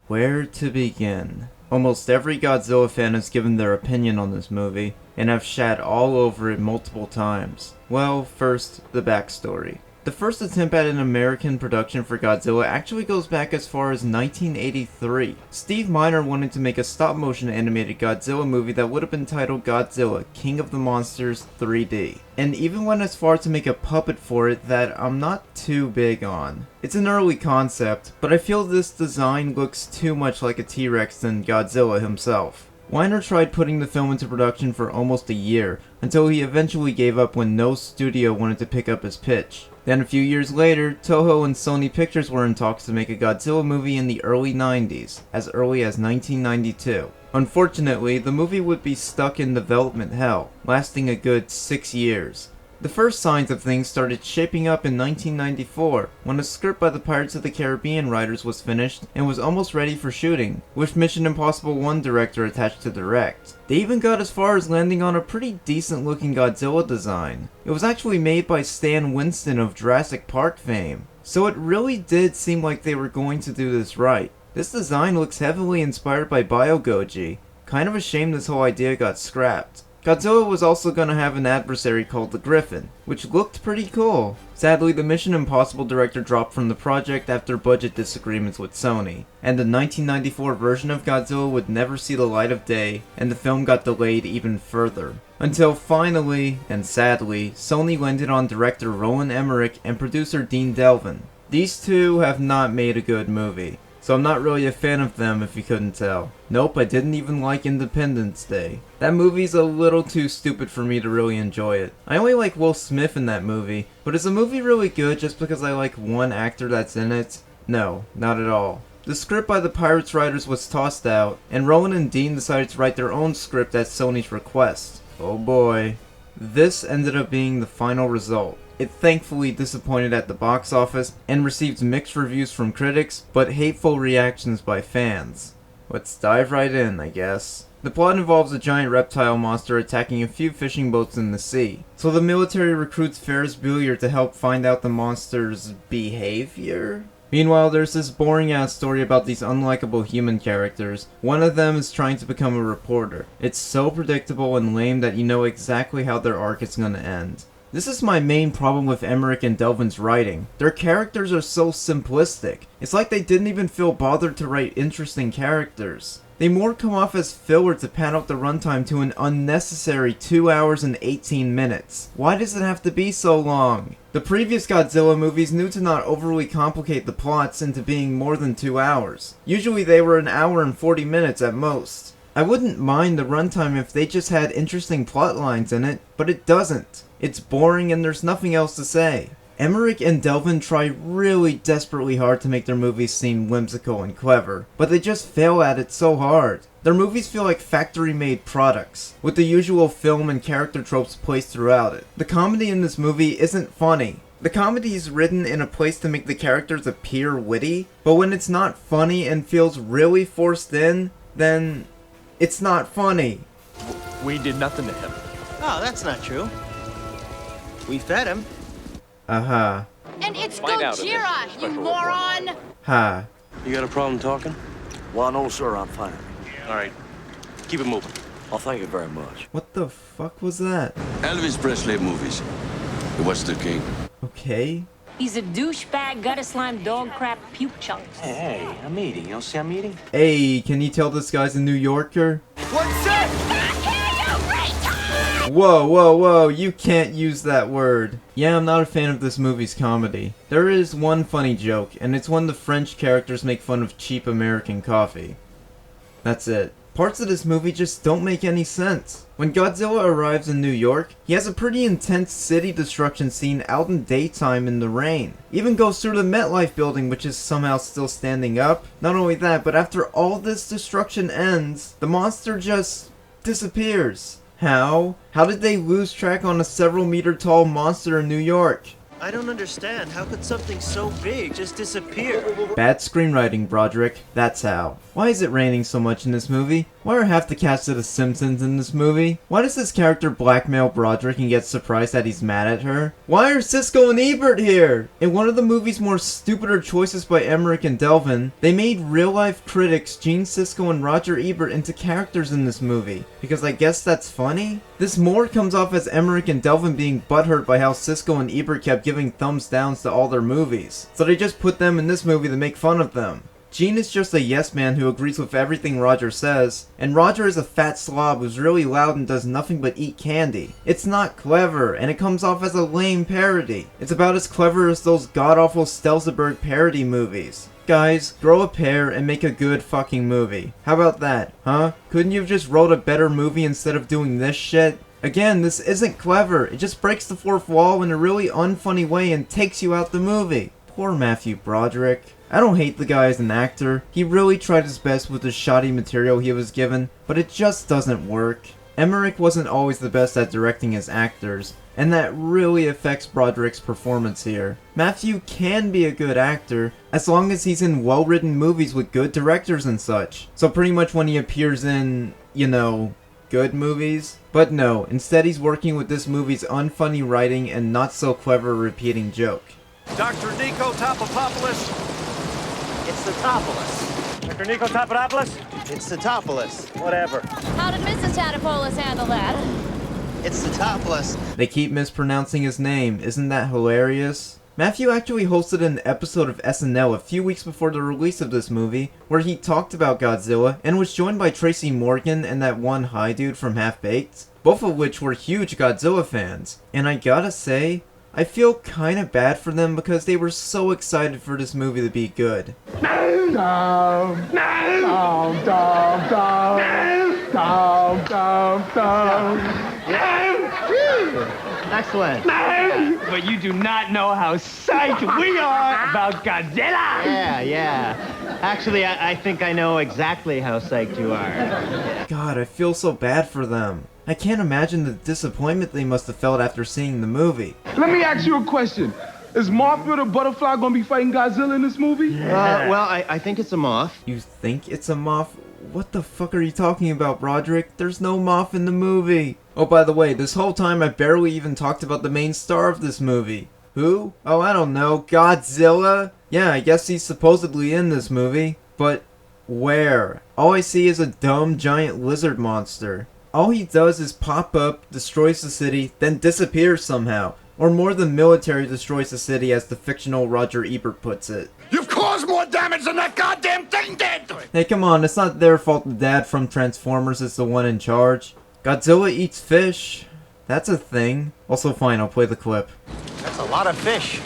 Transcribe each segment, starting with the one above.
Where to begin? Almost every Godzilla fan has given their opinion on this movie, and have shat all over it multiple times. Well, first, the backstory. The first attempt at an American production for Godzilla actually goes back as far as 1983. Steve Miner wanted to make a stop-motion animated Godzilla movie that would have been titled Godzilla, King of the Monsters 3D. And even went as far to make a puppet for it that I'm not too big on. It's an early concept, but I feel this design looks too much like a T-Rex than Godzilla himself. Weiner tried putting the film into production for almost a year, until he eventually gave up when no studio wanted to pick up his pitch. Then a few years later, Toho and Sony Pictures were in talks to make a Godzilla movie in the early 90s, as early as 1992. Unfortunately, the movie would be stuck in development hell, lasting a good 6 years. The first signs of things started shaping up in 1994, when a script by the Pirates of the Caribbean writers was finished and was almost ready for shooting, with Mission Impossible 1 director attached to direct. They even got as far as landing on a pretty decent looking Godzilla design. It was actually made by Stan Winston of Jurassic Park fame, so it really did seem like they were going to do this right. This design looks heavily inspired by Biogoji. Kind of a shame this whole idea got scrapped. Godzilla was also going to have an adversary called the Griffin, which looked pretty cool. Sadly, the Mission Impossible director dropped from the project after budget disagreements with Sony, and the 1994 version of Godzilla would never see the light of day, and the film got delayed even further. Until finally, and sadly, Sony landed on director Roland Emmerich and producer Dean Delvin. These two have not made a good movie, so I'm not really a fan of them if you couldn't tell. Nope, I didn't even like Independence Day. That movie's a little too stupid for me to really enjoy it. I only like Will Smith in that movie, but is the movie really good just because I like one actor that's in it? No, not at all. The script by the Pirates writers was tossed out, and Roland and Dean decided to write their own script at Sony's request. Oh boy. This ended up being the final result. It thankfully disappointed at the box office and received mixed reviews from critics, but hateful reactions by fans. Let's dive right in, I guess. The plot involves a giant reptile monster attacking a few fishing boats in the sea. So the military recruits Ferris Bueller to help find out the monster's behavior? Meanwhile, there's this boring ass story about these unlikable human characters. One of them is trying to become a reporter. It's so predictable and lame that you know exactly how their arc is gonna end. This is my main problem with Emmerich and Delvin's writing. Their characters are so simplistic. It's like they didn't even feel bothered to write interesting characters. They more come off as filler to pad out the runtime to an unnecessary 2 hours and 18 minutes. Why does it have to be so long? The previous Godzilla movies knew to not overly complicate the plots into being more than 2 hours. Usually they were an hour and 40 minutes at most. I wouldn't mind the runtime if they just had interesting plot lines in it, but it doesn't. It's boring and there's nothing else to say. Emmerich and Delvin try really desperately hard to make their movies seem whimsical and clever, but they just fail at it so hard. Their movies feel like factory-made products, with the usual film and character tropes placed throughout it. The comedy in this movie isn't funny. The comedy is written in a place to make the characters appear witty, but when it's not funny and feels really forced in, then it's not funny. We did nothing to him. Oh, that's not true. We fed him. Aha. And it's Gojira, you moron! Ha. You got a problem talking? Well, no, sir, I'm fine. All right. Keep it moving. Oh, thank you very much. What the fuck was that? Elvis Presley movies. He was the king. Okay. He's a douchebag, gutter slime, dog crap, puke chunks. Hey, I'm eating. You don't see I'm eating? Hey, can you tell this guy's a New Yorker? What's that? Whoa, whoa, whoa, you can't use that word. Yeah, I'm not a fan of this movie's comedy. There is one funny joke, and it's when the French characters make fun of cheap American coffee. That's it. Parts of this movie just don't make any sense. When Godzilla arrives in New York, he has a pretty intense city destruction scene out in daytime in the rain. Even goes through the MetLife building, which is somehow still standing up. Not only that, but after all this destruction ends, the monster just disappears. How? How did they lose track on a several meter tall monster in New York? I don't understand. How could something so big just disappear? Bad screenwriting, Broderick. That's how. Why is it raining so much in this movie? Why are half the cast of The Simpsons in this movie? Why does this character blackmail Broderick and get surprised that he's mad at her? Why are Siskel and Ebert here? In one of the movie's more stupider choices by Emmerich and Delvin, they made real-life critics Gene Siskel and Roger Ebert into characters in this movie. Because I guess that's funny? This more comes off as Emmerich and Delvin being butthurt by how Siskel and Ebert kept giving thumbs downs to all their movies. So they just put them in this movie to make fun of them. Gene is just a yes man who agrees with everything Roger says, and Roger is a fat slob who's really loud and does nothing but eat candy. It's not clever, and it comes off as a lame parody. It's about as clever as those god-awful Stelzberg parody movies. Guys, grow a pair and make a good fucking movie. How about that, huh? Couldn't you have just wrote a better movie instead of doing this shit? Again, this isn't clever. It just breaks the fourth wall in a really unfunny way and takes you out the movie. Poor Matthew Broderick. I don't hate the guy as an actor. He really tried his best with the shoddy material he was given, but it just doesn't work. Emmerich wasn't always the best at directing his actors, and that really affects Broderick's performance here. Matthew can be a good actor, as long as he's in well-written movies with good directors and such. So pretty much when he appears in, you know, good movies. But no, instead he's working with this movie's unfunny writing and not so clever repeating joke. Dr. Nico Topopoulos. It's the Topolis. Dr. Nico Papadopoulos? It's the Topolis. Whatever. How did Mrs. Tadopoulos handle that? It's the Topolis. They keep mispronouncing his name, isn't that hilarious? Matthew actually hosted an episode of SNL a few weeks before the release of this movie, where he talked about Godzilla, and was joined by Tracy Morgan and that one high dude from Half-Baked, both of which were huge Godzilla fans. And I gotta say, I feel kinda bad for them because they were so excited for this movie to be good. Excellent. But you do not know how psyched we are about Godzilla! Yeah. Actually, I think I know exactly how psyched you are. God, I feel so bad for them. I can't imagine the disappointment they must have felt after seeing the movie. Let me ask you a question. Is Mothra the butterfly gonna be fighting Godzilla in this movie? Well, I think it's a moth. You think it's a moth? What the fuck are you talking about, Broderick? There's no moth in the movie. Oh, by the way, this whole time I barely even talked about the main star of this movie. Who? Oh, I don't know. Godzilla? Yeah, I guess he's supposedly in this movie. But where? All I see is a dumb giant lizard monster. All he does is pop up, destroys the city, then disappears somehow. Or more the military destroys the city, as the fictional Roger Ebert puts it. You've caused more damage than that goddamn thing did! Hey, come on, it's not their fault the dad from Transformers is the one in charge. Godzilla eats fish. That's a thing. Also, fine, I'll play the clip. That's a lot of fish.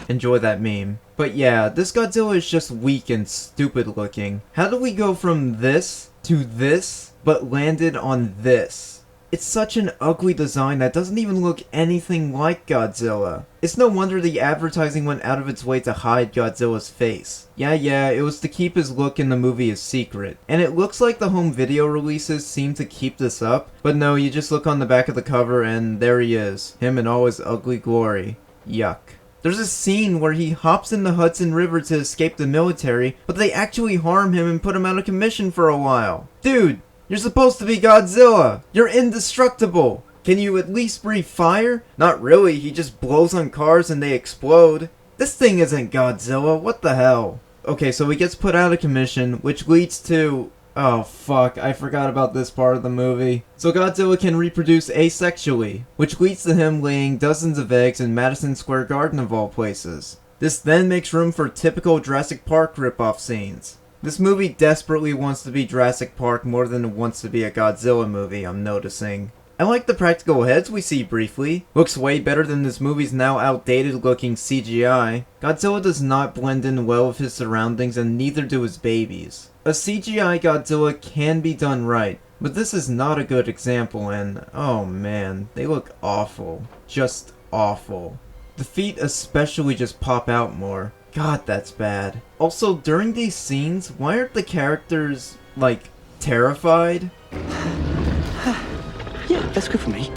Enjoy that meme. But yeah, this Godzilla is just weak and stupid looking. How do we go from this to this, but landed on this? It's such an ugly design that doesn't even look anything like Godzilla. It's no wonder the advertising went out of its way to hide Godzilla's face. Yeah, it was to keep his look in the movie a secret. And it looks like the home video releases seem to keep this up, but no, you just look on the back of the cover and there he is. Him in all his ugly glory. Yuck. There's a scene where he hops in the Hudson River to escape the military, but they actually harm him and put him out of commission for a while. Dude! You're supposed to be Godzilla! You're indestructible! Can you at least breathe fire? Not really, he just blows on cars and they explode. This thing isn't Godzilla, what the hell? Okay, so he gets put out of commission, which leads to... Oh fuck, I forgot about this part of the movie. So Godzilla can reproduce asexually, which leads to him laying dozens of eggs in Madison Square Garden of all places. This then makes room for typical Jurassic Park ripoff scenes. This movie desperately wants to be Jurassic Park more than it wants to be a Godzilla movie, I'm noticing. I like the practical heads we see briefly. Looks way better than this movie's now outdated looking CGI. Godzilla does not blend in well with his surroundings and neither do his babies. A CGI Godzilla can be done right, but this is not a good example and, oh man, they look awful. Just awful. The feet especially just pop out more. God, that's bad. Also, during these scenes, why aren't the characters, like, terrified? Yeah, that's good for me.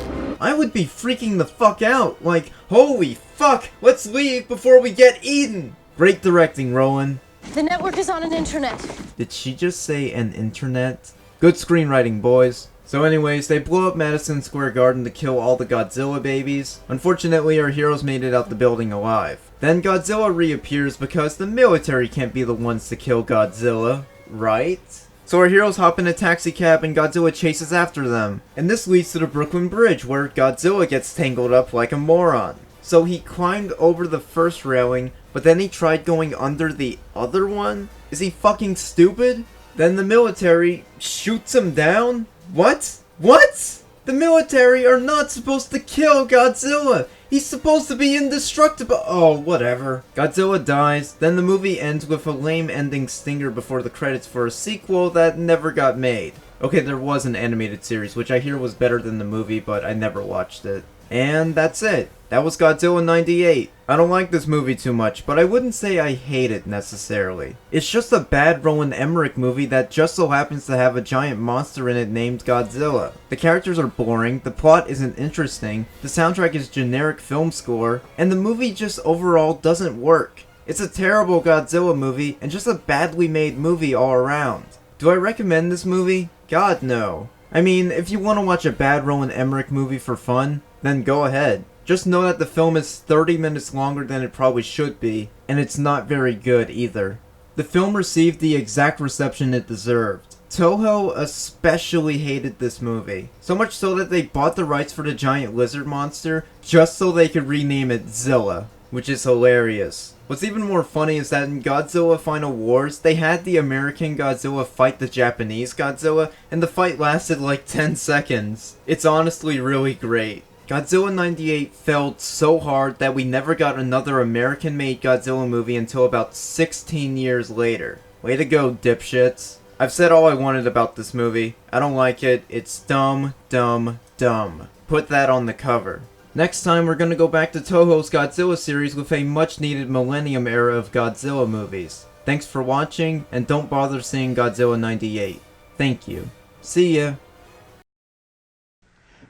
I would be freaking the fuck out. Like, holy fuck, let's leave before we get eaten. Great directing, Rowan. The network is on an internet. Did she just say an internet? Good screenwriting, boys. So anyways, they blow up Madison Square Garden to kill all the Godzilla babies. Unfortunately, our heroes made it out the building alive. Then Godzilla reappears because the military can't be the ones to kill Godzilla, right? So our heroes hop in a taxi cab and Godzilla chases after them. And this leads to the Brooklyn Bridge where Godzilla gets tangled up like a moron. So he climbed over the first railing, but then he tried going under the other one? Is he fucking stupid? Then the military shoots him down? What? What? The military are not supposed to kill Godzilla! He's supposed to be indestructible! Oh, whatever. Godzilla dies, then the movie ends with a lame ending stinger before the credits for a sequel that never got made. Okay, there was an animated series, which I hear was better than the movie, but I never watched it. And that's it. That was Godzilla 98. I don't like this movie too much, but I wouldn't say I hate it necessarily. It's just a bad Roland Emmerich movie that just so happens to have a giant monster in it named Godzilla. The characters are boring, the plot isn't interesting, the soundtrack is generic film score, and the movie just overall doesn't work. It's a terrible Godzilla movie, and just a badly made movie all around. Do I recommend this movie? God no. I mean, if you want to watch a bad Roland Emmerich movie for fun, then go ahead. Just know that the film is 30 minutes longer than it probably should be, and it's not very good either. The film received the exact reception it deserved. Toho especially hated this movie. So much so that they bought the rights for the giant lizard monster just so they could rename it Zilla, which is hilarious. What's even more funny is that in Godzilla Final Wars, they had the American Godzilla fight the Japanese Godzilla, and the fight lasted like 10 seconds. It's honestly really great. Godzilla 98 failed so hard that we never got another American-made Godzilla movie until about 16 years later. Way to go, dipshits. I've said all I wanted about this movie. I don't like it. It's dumb, dumb, dumb. Put that on the cover. Next time, we're gonna go back to Toho's Godzilla series with a much-needed Millennium era of Godzilla movies. Thanks for watching, and don't bother seeing Godzilla 98. Thank you. See ya.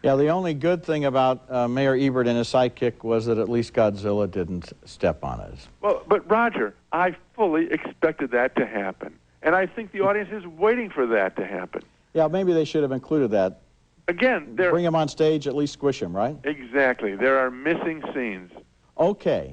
Yeah, the only good thing about Mayor Ebert and his sidekick was that at least Godzilla didn't step on us. Well, but Roger, I fully expected that to happen. And I think the audience is waiting for that to happen. Yeah, maybe they should have included that. Again, bring him on stage, at least squish him, right? Exactly. There are missing scenes. Okay.